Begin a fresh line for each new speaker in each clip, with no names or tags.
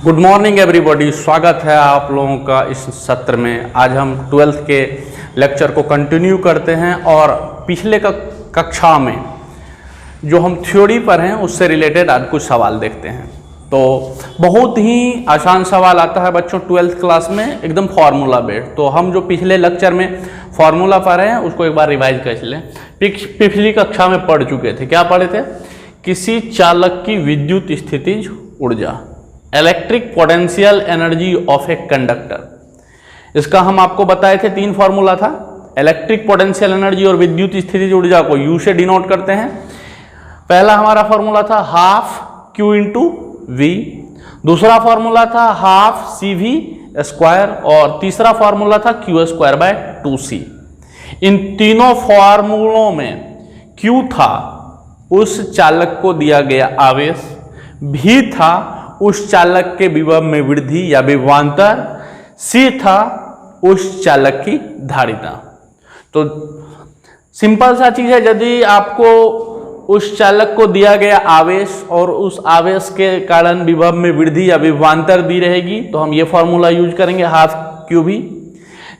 Good morning everybody, स्वागत है आप लोगों का इस सत्र में। आज हम 12th के लेक्चर को कंटिन्यू करते हैं और पिछले कक्षा में जो हम थ्योरी पर हैं उससे रिलेटेड आज कुछ सवाल देखते हैं। तो बहुत ही आसान सवाल आता है बच्चों 12th क्लास में, एकदम फार्मूला बेस्ड। तो हम जो पिछले लेक्चर में फार्मूला पढ़े हैं उसको एक बार रिवाइज कर लें। पिछली कक्षा में पढ़ चुके थे, क्या पढ़े थे? किसी चालक की विद्युत स्थितिज ऊर्जा, electric potential energy of a conductor. इसका हम आपको बताए थे 3 फार्मूला था। इलेक्ट्रिक पोटेंशियल एनर्जी और विद्युत स्थितिज ऊर्जा को U से डिनोट करते हैं। पहला हमारा फार्मूला था हाफ Q इंटू V, दूसरा फार्मूला था हाफ CV स्क्वायर और तीसरा फार्मूला था Q स्क्वायर बाय 2C। इन तीनों फार्मूलों में Q था उस चालक को दिया गया आवेश, V था उस चालक के विभव में वृद्धि या विभवांतर, C था उस चालक की धारिता। तो सिंपल सा चीज है, यदि आपको उस चालक को दिया गया आवेश और उस आवेश के कारण विभव में वृद्धि या विभवांतर दी रहेगी तो हम ये फॉर्मूला यूज करेंगे हाफ QV।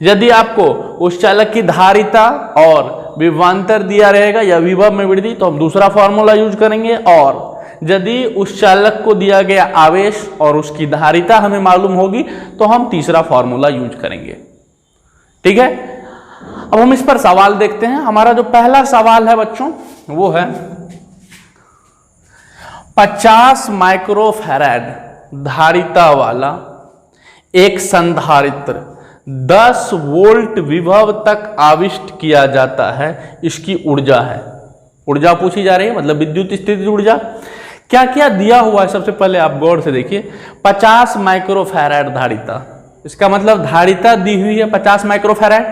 यदि आपको उस चालक की धारिता और विभवांतर दिया रहेगा या विभव में वृद्धि तो हम दूसरा फॉर्मूला यूज करेंगे, और यदि उस चालक को दिया गया आवेश और उसकी धारिता हमें मालूम होगी तो हम तीसरा फॉर्मूला यूज करेंगे। ठीक है, अब हम इस पर सवाल देखते हैं। हमारा जो पहला सवाल है बच्चों वो है 50 माइक्रोफैराड धारिता वाला एक संधारित्र 10 वोल्ट विभव तक आविष्ट किया जाता है, इसकी ऊर्जा है। ऊर्जा पूछी जा रही है, मतलब विद्युत स्थितिज ऊर्जा। क्या क्या दिया हुआ है सबसे पहले आप गौर से देखिए। 50 माइक्रोफैराड धारिता, इसका मतलब धारिता दी हुई है 50 माइक्रोफैराड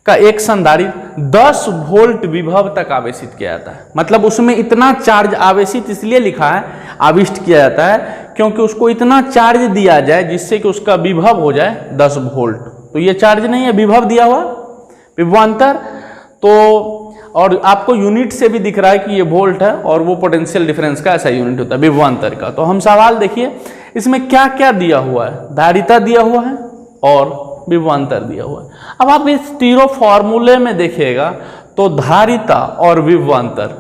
का एक संधारित्र 10 वोल्ट विभव तक आवेशित किया जाता है। मतलब उसमें इतना चार्ज आवेशित इसलिए लिखा है, आविष्ट किया जाता है, क्योंकि उसको इतना चार्ज दिया जाए जिससे कि उसका विभव हो जाए 10 वोल्ट। तो ये चार्ज नहीं है, विभव दिया हुआ, विभवांतर। तो और आपको यूनिट से भी दिख रहा है कि ये वोल्ट है और वो पोटेंशियल डिफरेंस का ऐसा यूनिट होता है विभवांतर का। तो हम सवाल देखिए इसमें क्या क्या दिया हुआ है। धारिता दिया हुआ है और विभवांतर दिया हुआ है। अब आप इस तीनों फॉर्मूले में देखिएगा तो धारिता और विभवांतर,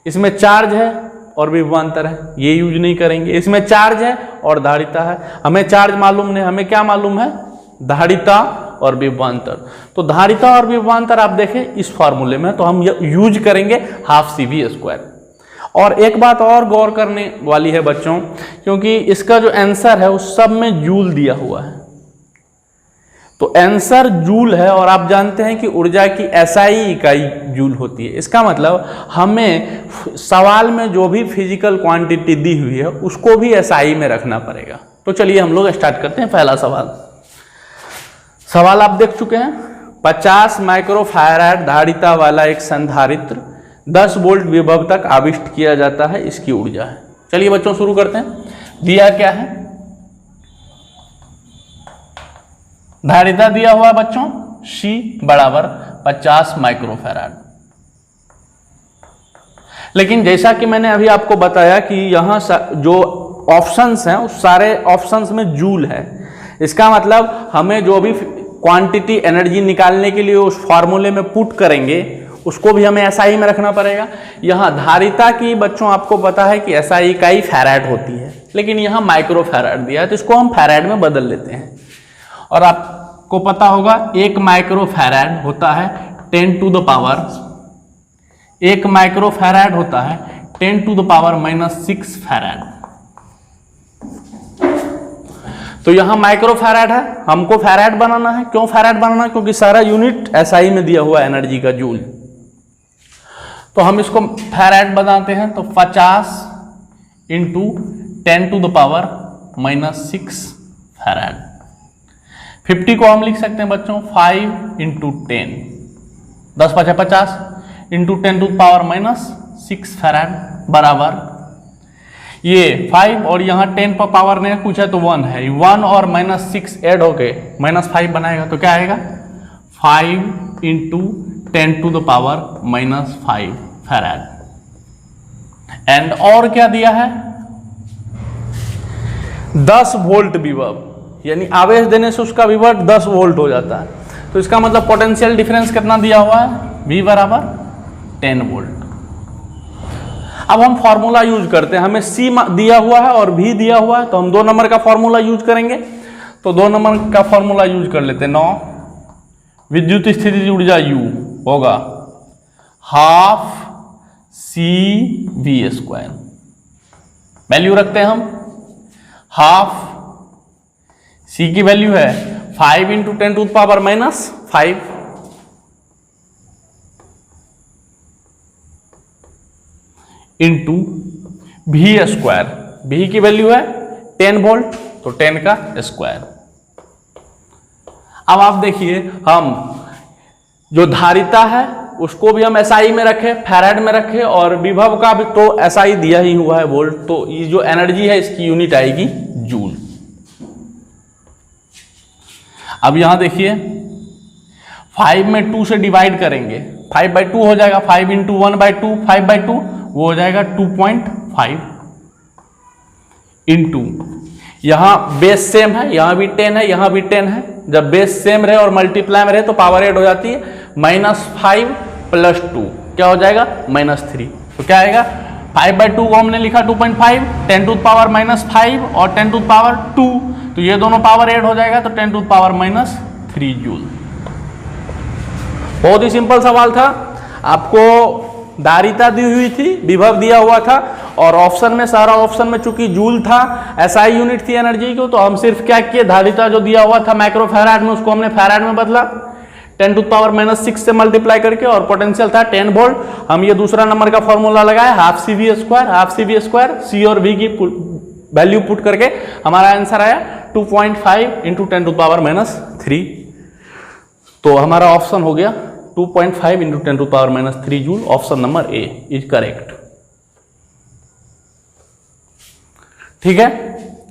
इसमें चार्ज है और विभवांतर है, ये यूज नहीं करेंगे। इसमें चार्ज है और धारिता है, हमें चार्ज मालूम नहीं, हमें क्या मालूम है? धारिता और विभवांतर। तो धारिता और विभवांतर आप देखें इस फार्मूले में, तो हम यूज करेंगे हाफ CV स्क्वायर। और एक बात और गौर करने वाली है बच्चों, क्योंकि इसका जो आंसर है उस सब में जूल दिया हुआ है, तो आंसर जूल है और आप जानते हैं कि ऊर्जा की SI इकाई जूल होती है। इसका मतलब हमें सवाल में जो भी फिजिकल क्वांटिटी दी हुई है उसको भी SI में रखना पड़ेगा। तो चलिए हम लोग स्टार्ट करते हैं। पहला सवाल आप देख चुके हैं। 50 माइक्रोफैराड धारिता वाला एक संधारित्र 10 वोल्ट विभव तक आविष्ट किया जाता है, इसकी ऊर्जा है। चलिए बच्चों शुरू करते हैं। दिया क्या है? धारिता दिया हुआ बच्चों C बराबर 50 माइक्रोफैराड। लेकिन जैसा कि मैंने अभी आपको बताया कि यहाँ जो ऑप्शंस हैं उस सारे ऑप्शंस में जूल है। इसका मतलब हमें जो भी क्वांटिटी एनर्जी निकालने के लिए उस फार्मूले में पुट करेंगे उसको भी हमें SI में रखना पड़ेगा। यहाँ धारिता की बच्चों आपको पता है कि SI इकाई फैराड होती है, लेकिन यहाँ माइक्रोफैराड दिया है तो इसको हम फैराड में बदल लेते हैं। और आपको पता होगा 1 माइक्रोफैराड होता है 10 टू द पावर, 1 माइक्रोफैराड होता है 10 टू द पावर -6 फैराड। तो यहां माइक्रोफैराड है, हमको फैराड बनाना है। क्यों फैराड बनाना है? क्योंकि सारा यूनिट SI में दिया हुआ है एनर्जी का, जूल। तो हम इसको फैराड बनाते हैं, तो 50 into 10 to the power -6 farad. 50 को हम लिख सकते हैं बच्चों 5 into 10, 10 × 5 = 50 into 10 to the power -6 farad बराबर ये 5 और यहाँ 10 पर पावर ने कुछ है तो 1 है, 1 और -6 ऐड होके -5 बनाएगा तो क्या आएगा? 5 into 10 to the power -5 farad. And और क्या दिया है? 10 वोल्ट विभव, यानी आवेश देने से उसका विभव 10 वोल्ट हो जाता है। तो इसका मतलब पोटेंशियल डिफरेंस कितना दिया हुआ है, V बराबर 10 वोल्ट। अब हम फॉर्मूला यूज करते हैं, हमें C दिया हुआ है और V दिया हुआ है, तो हम 2 नंबर का फॉर्मूला यूज करेंगे। तो 2 नंबर का फॉर्मूला यूज कर लेते हैं। 9 विद्युत स्थिति ऊर्जा U होगा हाफ CV²। वैल्यू रखते हैं हम, हाफ C की वैल्यू है 5 × 10⁻⁻5 इंटू V²। V की वैल्यू है 10 वोल्ट, तो 10 का स्क्वायर। अब आप देखिए, हम जो धारिता है उसको भी हम SI में रखे, फैराड में रखे, और विभव का भी तो SI दिया ही हुआ है वोल्ट, तो ये जो एनर्जी है इसकी यूनिट आएगी जूल। अब यहां देखिए 5 में 2 से डिवाइड करेंगे, 5/2 हो जाएगा, 5 × 1/2 5/2, वो हो जाएगा 2.5 इंटू, यहां बेस सेम है, यहां भी 10 है, यहां भी 10 है। जब बेस सेम रहे और मल्टीप्लाई में रहे तो पावर ऐड हो जाती है, -5 + 2 क्या हो जाएगा, -3। तो क्या आएगा, 5/2 को हमने लिखा 2.5, 10⁻⁻5 और 10⁻2, तो ये दोनों पावर ऐड हो जाएगा, तो 10⁻³ जूल। बहुत ही सिंपल सवाल था। आपको धारिता दी हुई थी, विभव दिया हुआ था, और ऑप्शन में, सारा ऑप्शन में चूंकि जूल था, SI यूनिट थी एनर्जी को, तो हम सिर्फ क्या किए, धारिता जो दिया हुआ था माइक्रो फैराड में, उसको हमने फैराड में बदला 10⁻⁻6 से मल्टीप्लाई करके, और पोटेंशियल था 10 वोल्ट। हम ये दूसरा नंबर का फॉर्मूला लगाए, हाफ CV², C और V की वैल्यू पुट करके हमारा आंसर आया 2.5 × 10⁻³ तो हमारा ऑप्शन हो गया 2.5 × 10⁻³ joule. Option number A is correct. ठीक है,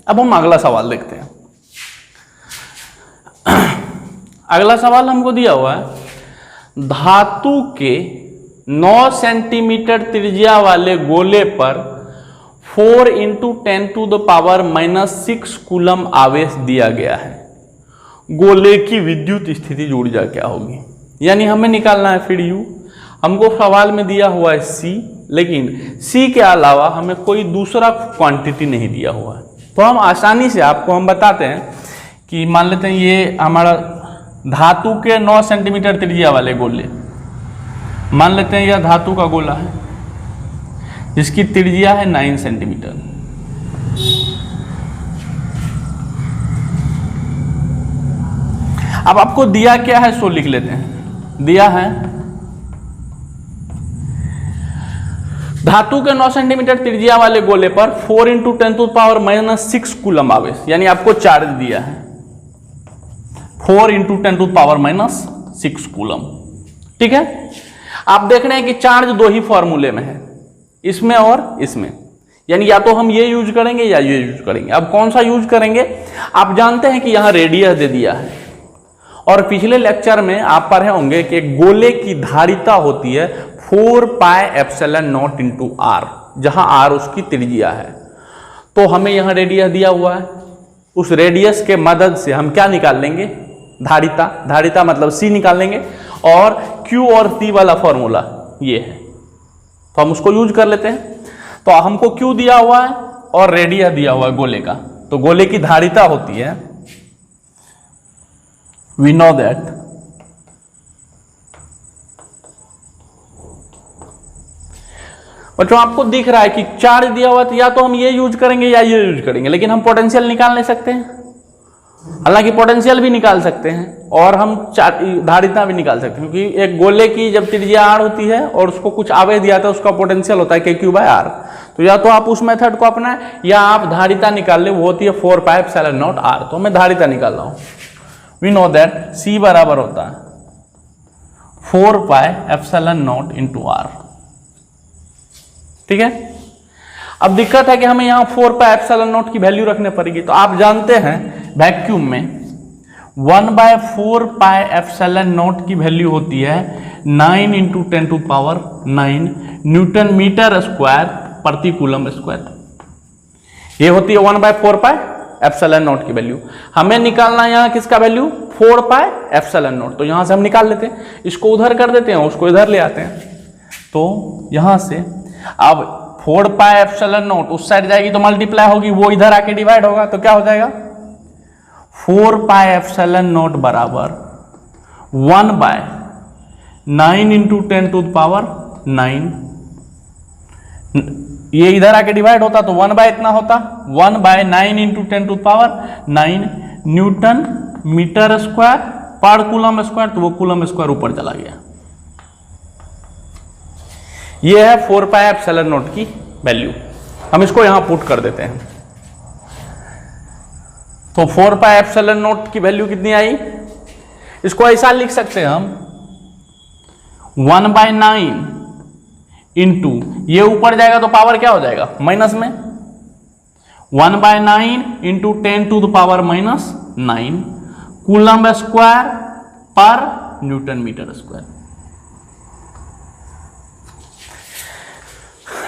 अब हम अगला सवाल देखते हैं। अगला सवाल हमको दिया हुआ है, धातु के 9 सेंटीमीटर त्रिज्या वाले गोले पर 4 × 10⁻⁻6 कूलम आवेश दिया गया है, गोले की विद्युत स्थिति ऊर्जा क्या होगी। यानी हमें निकालना है फिर U। हमको सवाल में दिया हुआ है C, लेकिन C के अलावा हमें कोई दूसरा क्वांटिटी नहीं दिया हुआ है। तो हम आसानी से आपको हम बताते हैं कि मान लेते हैं ये हमारा धातु के 9 सेंटीमीटर त्रिज्या वाले गोले, मान लेते हैं यह धातु का गोला है जिसकी त्रिज्या है 9 सेंटीमीटर। अब आपको दिया क्या है सो लिख लेते हैं। दिया है धातु के 9 सेंटीमीटर त्रिज्या वाले गोले पर 4 × 10⁻⁻6 कूलम आवेश, यानी आपको चार्ज दिया है 4 × 10⁻⁻6 कूलम। ठीक है, आप देख रहे हैं कि चार्ज 2 ही फॉर्मूले में है, इसमें और इसमें, यानी या तो हम ये यूज करेंगे या ये यूज करेंगे। अब कौन सा यूज करेंगे, आप जानते हैं कि यहां रेडियस दे दिया है, और पिछले लेक्चर में आप पढ़े होंगे कि गोले की धारिता होती है 4πε0 × r, जहां r उसकी त्रिज्या है। तो हमें यहां रेडियस दिया हुआ है, उस रेडियस के मदद से हम क्या निकाल लेंगे, धारिता मतलब C निकाल लेंगे, और Q और T वाला फॉर्मूला ये है, तो हम उसको यूज कर लेते हैं। तो हमको Q दिया हुआ है और रेडियस दिया हुआ है गोले का, तो गोले की धारिता होती है, we know that बच्चों आपको दिख रहा है कि चार्ज दिया हुआ है, या तो हम ये यूज करेंगे या ये यूज करेंगे, लेकिन हम पोटेंशियल निकाल नहीं सकते हैं। हालांकि पोटेंशियल भी निकाल सकते हैं और हम धारिता भी निकाल सकते हैं, क्योंकि एक गोले की जब त्रिज्या r होती है और उसको कुछ आवेश दिया था, उसका पोटेंशियल होता है KQ/r। तो या तो आप उस मेथड को अपनाएं या आप धारिता निकाल ले, वो होती है 4πε0 r। तो मैं धारिता निकाल रहा हूं। वी नो दैट C बराबर होता है 4πε0 × r। ठीक है, अब दिक्कत है कि हमें यहां 4πε0 की वैल्यू रखने पड़ेगी। तो आप जानते हैं वैक्यूम में 1/4πε0 की वैल्यू होती है 9 × 10⁹ न्यूटन मीटर स्क्वायर प्रति कूलम स्क्वायर। ये होती है 1/4π एप्सिलॉन नॉट की वैल्यू। हमें निकालना है यहाँ किसका वैल्यू, 4 पाई एप्सिलॉन नॉट। तो यहाँ से हम निकाल लेते हैं, इसको उधर कर देते हैं, उसको इधर ले आते हैं। तो यहाँ से अब 4 पाई एप्सिलॉन नॉट उस साइड जाएगी तो मल्टीप्लाई होगी, वो इधर आके डिवाइड होगा, तो क्या हो जाएगा 4 पाई एप्सिलॉन नॉट बराबर 1/9 इंटू 10 टू द पावर 9। ये इधर आके डिवाइड होता तो 1 बाय इतना होता, 1/9 into 10 to the power 9 newton metre square पर कूलम स्क्वायर। तो वो कूलम स्क्वायर ऊपर चला गया। ये है 4 पाई एप्सिलॉन नॉट की वैल्यू। हम इसको यहां पुट कर देते हैं। तो 4 पाई एप्सिलॉन नॉट की वैल्यू कितनी आई, इसको ऐसा लिख सकते हैं हम 1/9 इंटू, ये ऊपर जाएगा तो पावर क्या हो जाएगा माइनस में, 1/9 into 10 to the power -9 coulomb square per newton metre square.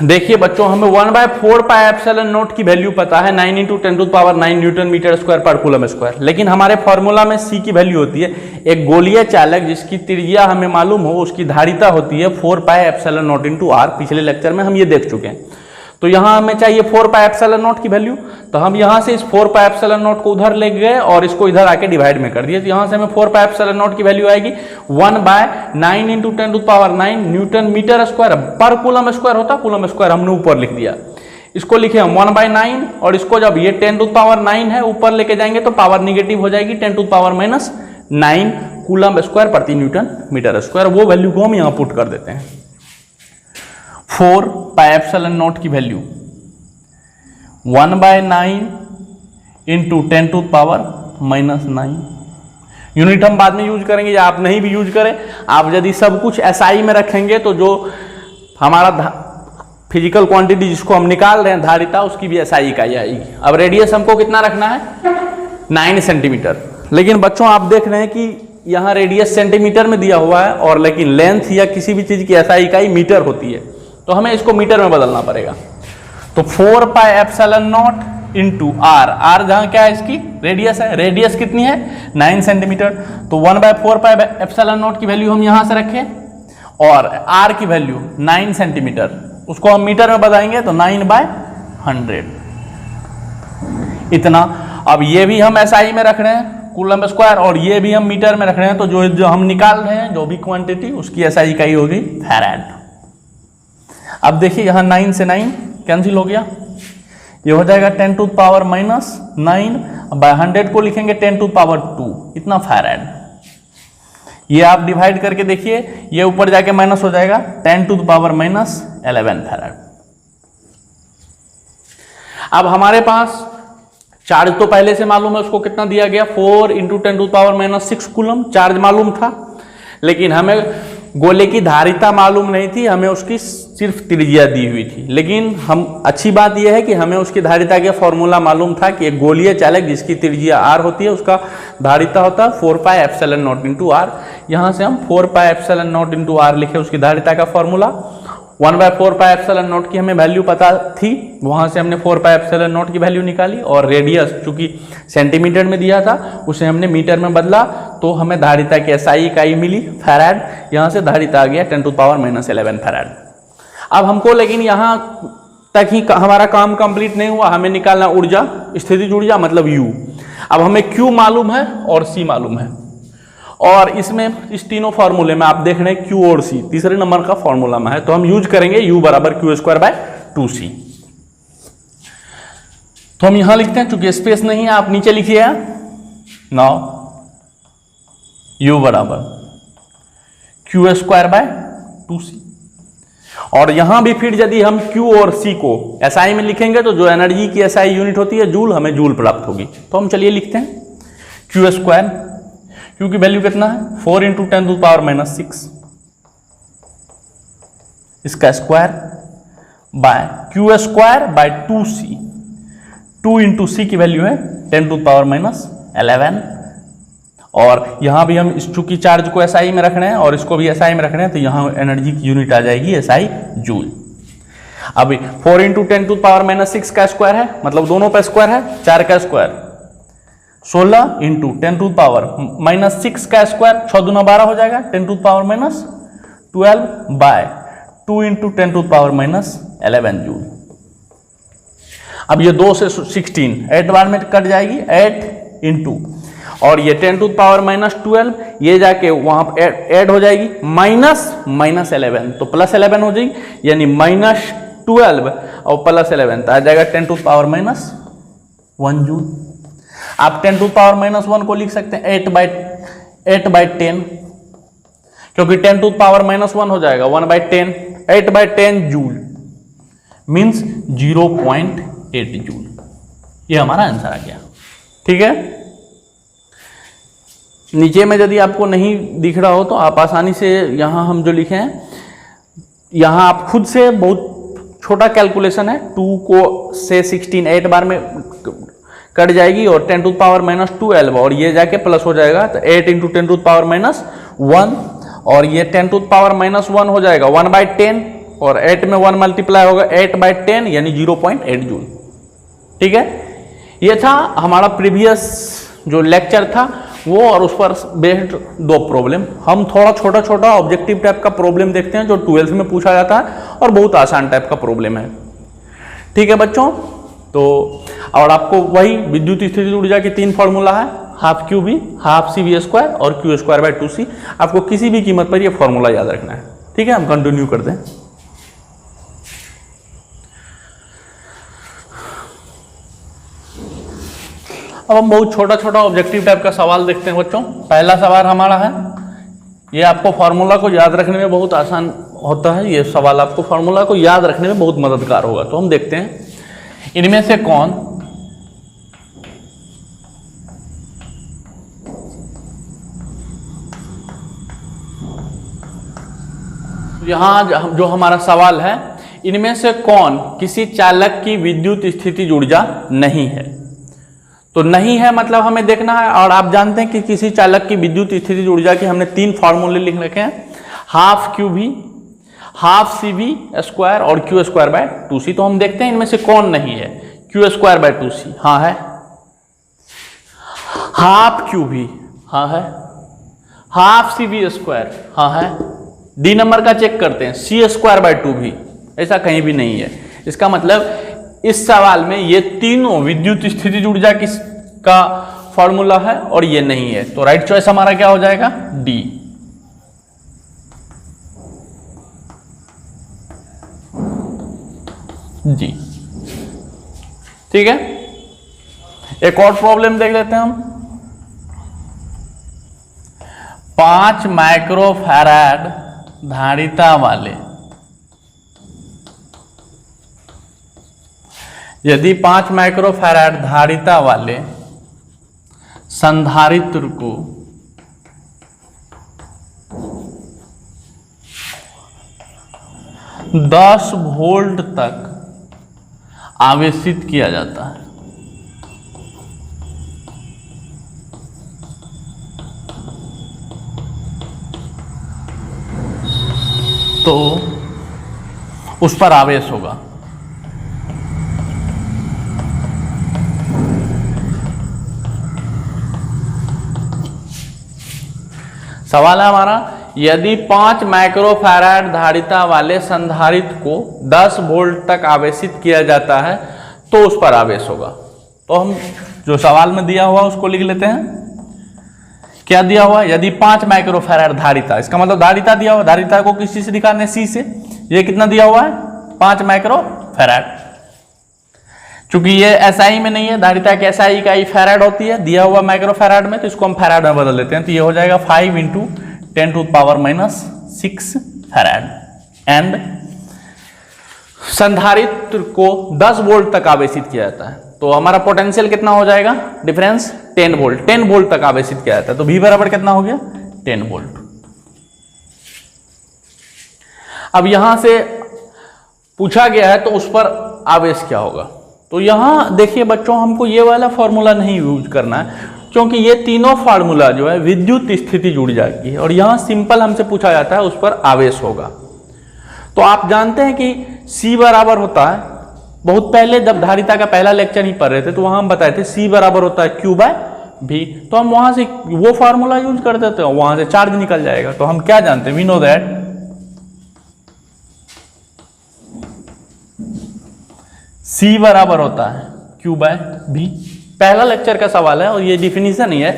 देखिए बच्चों, हमें 1/4 पाई एप्सिलॉन नॉट की वैल्यू पता है, 9 into 10 to the power 9 newton metre square पर कूलम स्क्वायर। लेकिन हमारे फॉर्मूला में सी की वैल्यू होती है, एक गोलीय चालक जिसकी त्रिज्या हमें मालूम हो, उसकी धारिता होती है 4 pi epsilon naught into R. पिछले लेक्चर में हम ये देख चुके हैं। तो यहां हमें चाहिए 4 पाई एप्सिलॉन नॉट की वैल्यू। तो हम यहां से इस 4 पाई एप्सिलॉन नॉट को उधर ले गए और इसको इधर आके डिवाइड में कर दिए। तो यहां से हमें 4 पाई एप्सिलॉन नॉट की वैल्यू आएगी 1/9 into 10 to the power 9 newton metre square पर कूलम स्क्वायर होता, कूलम स्क्वायर हमने ऊपर लिख दिया। इसको लिखे हम 1/9 और इसको जब ये 10 टू द पावर 9 है ऊपर लेके जाएंगे तो पावर निगेटिव हो जाएगी, 10 to the power -9 coulomb square प्रति न्यूटन मीटर स्क्वायर। वो वैल्यू को हम यहां पुट कर देते हैं। 4 पाई एप्सिलॉन नॉट की value 1/9 into 10 to the power -9। Unit हम बाद में यूज करेंगे या आप नहीं भी यूज करें, आप यदि सब कुछ SI में रखेंगे तो जो हमारा फिजिकल क्वांटिटी जिसको हम निकाल रहे हैं धारिता, उसकी भी SI इकाई आएगी। अब रेडियस हमको कितना रखना है, 9 सेंटीमीटर। लेकिन बच्चों आप देख रहे हैं कि यहाँ रेडियस सेंटीमीटर में दिया हुआ है और लेकिन लेंथ या किसी भी चीज की SI इकाई मीटर होती है, तो हमें इसको मीटर में बदलना पड़ेगा। तो 4 pi epsilon naught into R, R जहां क्या है इसकी रेडियस है, रेडियस कितनी है 9 सेंटीमीटर। तो 1/4 पाई एप्सिलॉन नॉट की वैल्यू हम यहां से रखें और आर की वैल्यू 9 सेंटीमीटर, उसको हम मीटर में बदलेंगे तो 9/100 इतना। अब ये भी हम SI में रख रहे हैं कूलम स्क्वायर और ये भी हम मीटर में रख रहे हैं, तो जो हम निकाल रहे हैं जो भी क्वांटिटी उसकी SI इकाई होगी फैराड। अब देखिए यहाँ 9 से 9 कैंसिल हो गया, ये हो जाएगा 10 टू द पावर -9 बाय 100 को लिखेंगे 10 टू द पावर 2, इतना फैराड। ये आप डिवाइड करके देखिए, ये ऊपर जाके माइनस हो जाएगा 10 टू द पावर -11 फैराड। अब हमारे पास चार्ज तो पहले से मालूम है, उसको कितना दिया गया 4 into 10 to the power -6 coulomb charge मालूम था। लेकिन हमें गोले की धारिता मालूम नहीं थी, हमें उसकी सिर्फ त्रिज्या दी हुई थी। लेकिन हम अच्छी बात यह है कि हमें उसकी धारिता का फॉर्मूला मालूम था कि एक गोलीय चालक जिसकी त्रिज्या r होती है उसका धारिता होता है 4 pi epsilon naught into R. यहाँ से हम 4 pi epsilon naught into R लिखे उसकी धारिता का फॉर्मूला। 1/4 पाई एप्सिलॉन नॉट की हमें वैल्यू पता थी, वहां से हमने 4 पाई एप्सिलॉन नॉट की वैल्यू निकाली और रेडियस चूंकि सेंटीमीटर में दिया था उसे हमने मीटर में बदला, तो हमें धारिता की SI इकाई मिली फैराड। यहाँ से धारिता आ गया 10 टू द पावर -11 फैराड। अब हमको लेकिन यहाँ तक ही हमारा काम कंप्लीट नहीं हुआ, हमें निकालना ऊर्जा, स्थितिज ऊर्जा मतलब U। अब हमें Q मालूम है और C मालूम है, और इसमें इस तीनों फॉर्मूले में आप देख रहे हैं Q और C तीसरे नंबर का फॉर्मूला में है, तो हम यूज करेंगे U बराबर Q²/2C। तो हम यहां लिखते हैं, चूंकि स्पेस नहीं है आप नीचे लिखिए नाउ U बराबर Q²/2C। और यहां भी फिर यदि हम Q और C को SI में लिखेंगे तो जो एनर्जी की SI यूनिट होती है जूल, हमें जूल प्राप्त होगी। तो हम चलिए लिखते हैं Q², Q की वैल्यू कितना है 4 इंटू 10 टू द पावर -6 इसका square by Q²/2C। 2 into C की वैल्यू है 10 टू द पावर -11। और यहां भी हम इस चूंकि चार्ज को SI में रख रहे हैं और इसको भी SI में रख रहे हैं, तो यहां एनर्जी की यूनिट आ जाएगी SI जूल। अब 4 इंटू 10 टू द पावर -6 का स्क्वायर है, मतलब दोनों का स्क्वायर है, 4 का square 16 into 10 to power minus 6 का स्क्वायर, 6 दूना 12 हो जाएगा, 10 to power minus 12 by 2 into 10 to power minus 11 joule. अब ये 2 से 16 8 बार में कट जाएगी, 8 इंटू और ये 10 टू पावर माइनस 12, ये जाके वहां ऐड हो जाएगी माइनस 11, तो प्लस 11 हो जाएगी, यानी माइनस 12 और प्लस 11 तो आ जाएगा 10 टू पावर माइनस 1 जूल। आप 10 टू पावर माइनस 1 को लिख सकते हैं 8 बाई 10, क्योंकि 10 टू पावर माइनस 1 हो जाएगा 1 by 10, 8 by 10 joule means 0.8 joule. ये हमारा आंसर आ गया। ठीक है, नीचे में यदि आपको नहीं दिख रहा हो तो आप आसानी से यहां हम जो लिखे हैं, यहां आप खुद से, बहुत छोटा कैलकुलेशन है, 2 को से 16 8 बार में कट जाएगी और 10 टू पावर माइनस 12 और ये जाके प्लस हो जाएगा, तो 8 इंटू 10 टू पावर माइनस 1 और ये 10 टू पावर माइनस 1 हो जाएगा 1 बाई 10 और 8 में 1 मल्टीप्लाई होगा 8 बाई 10 यानी 0.8 जूल। ठीक है, ये था हमारा प्रीवियस जो लेक्चर था वो, और उस पर बेस्ड 2 प्रॉब्लम। हम थोड़ा छोटा छोटा ऑब्जेक्टिव टाइप का प्रॉब्लम देखते हैं जो 12th में पूछा जाता है और बहुत आसान टाइप का प्रॉब्लम है। ठीक है बच्चों, तो और आपको वही विद्युत स्थिति ऊर्जा की 3 फॉर्मूला है, half Q B, half C V square और क्यू स्क्वायर बाय 2c। आपको किसी भी कीमत पर ये फॉर्मूला याद रखना है। ठीक है, हम कंटिन्यू करते हैं। अब हम बहुत छोटा छोटा ऑब्जेक्टिव टाइप का सवाल देखते हैं बच्चों। पहला सवाल हमारा है, ये आपको फॉर्मूला को याद रखने में बहुत आसान होता है, ये सवाल आपको फॉर्मूला को याद रखने में बहुत मददगार होगा। तो हम देखते हैं, इनमें से कौन यहां जो हमारा सवाल है, इनमें से कौन किसी चालक की विद्युत स्थितिज ऊर्जा नहीं है। तो नहीं है मतलब हमें देखना है, और आप जानते हैं कि किसी चालक की विद्युत स्थितिज ऊर्जा के हमने 3 फॉर्मूले लिख रखे हैं, हाफ क्यू भी, हाफ सी वी स्क्वायर और क्यू स्क्वायर बाय 2c। तो हम देखते हैं इनमें से कौन नहीं है। क्यू स्क्वायर बाय 2c हाँ है, हाफ क्यू भी हाँ है, हाफ सी वी स्क्वायर हाँ है, डी नंबर का चेक करते हैं, सी स्क्वायर बाय 2 भी, ऐसा कहीं भी नहीं है। इसका मतलब इस सवाल में ये तीनों विद्युत स्थितिज ऊर्जा का फॉर्मूला है और ये नहीं है, तो राइट चॉइस हमारा क्या हो जाएगा, डी। जी ठीक है, एक और प्रॉब्लम देख लेते हैं हम। 5 माइक्रोफैराड धारिता वाले, यदि 5 माइक्रोफैराड धारिता वाले संधारित्र को 10 वोल्ट तक आवेशित किया जाता है, तो उस पर आवेश होगा। सवाल है हमारा, यदि 5 माइक्रोफैराड धारिता वाले संधारित्र को 10 वोल्ट तक आवेशित किया जाता है तो उस पर आवेश होगा। तो हम जो सवाल में दिया हुआ उसको लिख लेते हैं। क्या दिया हुआ, यदि 5 माइक्रोफैराड धारिता, इसका मतलब धारिता दिया हुआ, धारिता को किस चीज से दिखाने हैं, सी से। ये कितना दिया हुआ है, 5 माइक्रोफैराड। चूंकि ये एसआई में नहीं है, धारिता की एसआई इकाई फैराड होती है, दिया हुआ माइक्रोफैराड में, तो इसको हम फैराड में बदल देते हैं। तो ये हो जाएगा 5 into 10 to power minus 6 farad. And संधारित्र को 10 वोल्ट तक आवेशित किया जाता है, तो हमारा पोटेंशियल कितना हो जाएगा, डिफरेंस 10 वोल्ट, 10 वोल्ट तक आवेशित किया जाता है। तो V बराबर कितना हो गया, 10 वोल्ट। अब यहां से पूछा गया है तो उस पर आवेश क्या होगा। तो यहां देखिए बच्चों, हमको ये वाला फॉर्मूला नहीं यूज करना है, क्योंकि ये तीनों फार्मूला जो है विद्युत स्थितिज ऊर्जा की है, और यहां सिंपल हमसे पूछा जाता है उस पर आवेश होगा। तो आप जानते हैं कि C बराबर होता है, बहुत पहले जब धारिता का पहला लेक्चर ही पढ़ रहे थे तो वहां हम बताए थे C बराबर होता है Q बाय भी, तो हम वहां से वो फार्मूला यूज कर देते हैं, वहां से चार्ज निकल जाएगा। तो हम क्या जानते हैं, वी नो दैट C बराबर होता है Q बाय V। पहला लेक्चर का सवाल है और ये डिफिनीशन ही है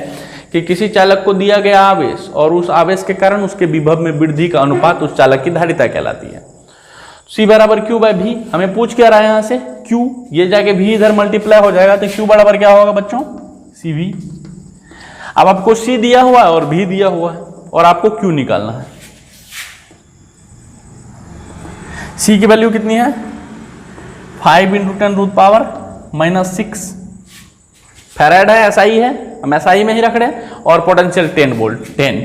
कि किसी चालक को दिया गया आवेश और उस आवेश के कारण उसके विभव में वृद्धि का अनुपात उस चालक की धारिता कहलाती है। C बराबर Q बाय V, हमें पूछ क्या रहा है यहाँ से Q, ये जाके V इधर मल्टीप्लाई हो जाएगा तो Q बराबर क्या होगा बच्चों, CV। अब आपको C दिया हुआ है और V दिया हुआ है और आपको Q निकालना है। C की वैल्यू कितनी है, 5 × 10⁻⁻�6 फैराड है, SI है, हम SI में ही रख रहे हैं, और पोटेंशियल 10 वोल्ट 10।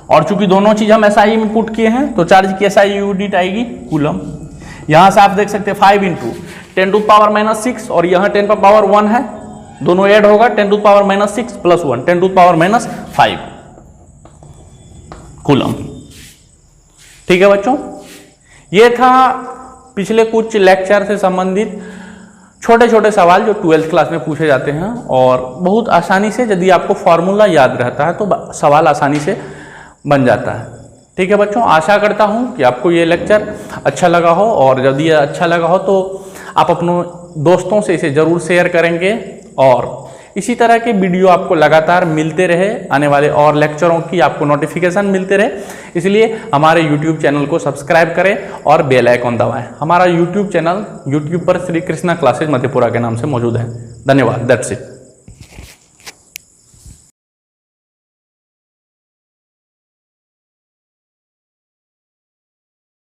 और चूंकि दोनों चीज हम SI में पुट किए हैं तो चार्ज की SI यूनिट आएगी कूलम। यहां से आप देख सकते हैं 5 × 10⁻⁻6 और यहां 10⁻1 है, दोनों ऐड होगा 10⁻6 + 1 10⁻5 कूलम। ठीक है बच्चों, ये था पिछले कुछ लेक्चर से संबंधित छोटे छोटे सवाल जो 12th क्लास में पूछे जाते हैं, और बहुत आसानी से यदि आपको फॉर्मूला याद रहता है तो सवाल आसानी से बन जाता है। ठीक है बच्चों, आशा करता हूं कि आपको ये लेक्चर अच्छा लगा हो, और यदि ये अच्छा लगा हो तो आप अपने दोस्तों से इसे ज़रूर शेयर करेंगे, और इसी तरह के वीडियो आपको लगातार मिलते रहे, आने वाले और लेक्चरों की आपको नोटिफिकेशन मिलते रहे, इसलिए हमारे YouTube चैनल को सब्सक्राइब करें और बेल आइकॉन दबाएं। हमारा YouTube चैनल YouTube पर श्री कृष्णा क्लासेज मधेपुरा के नाम से मौजूद है। धन्यवाद, दैट्स इट।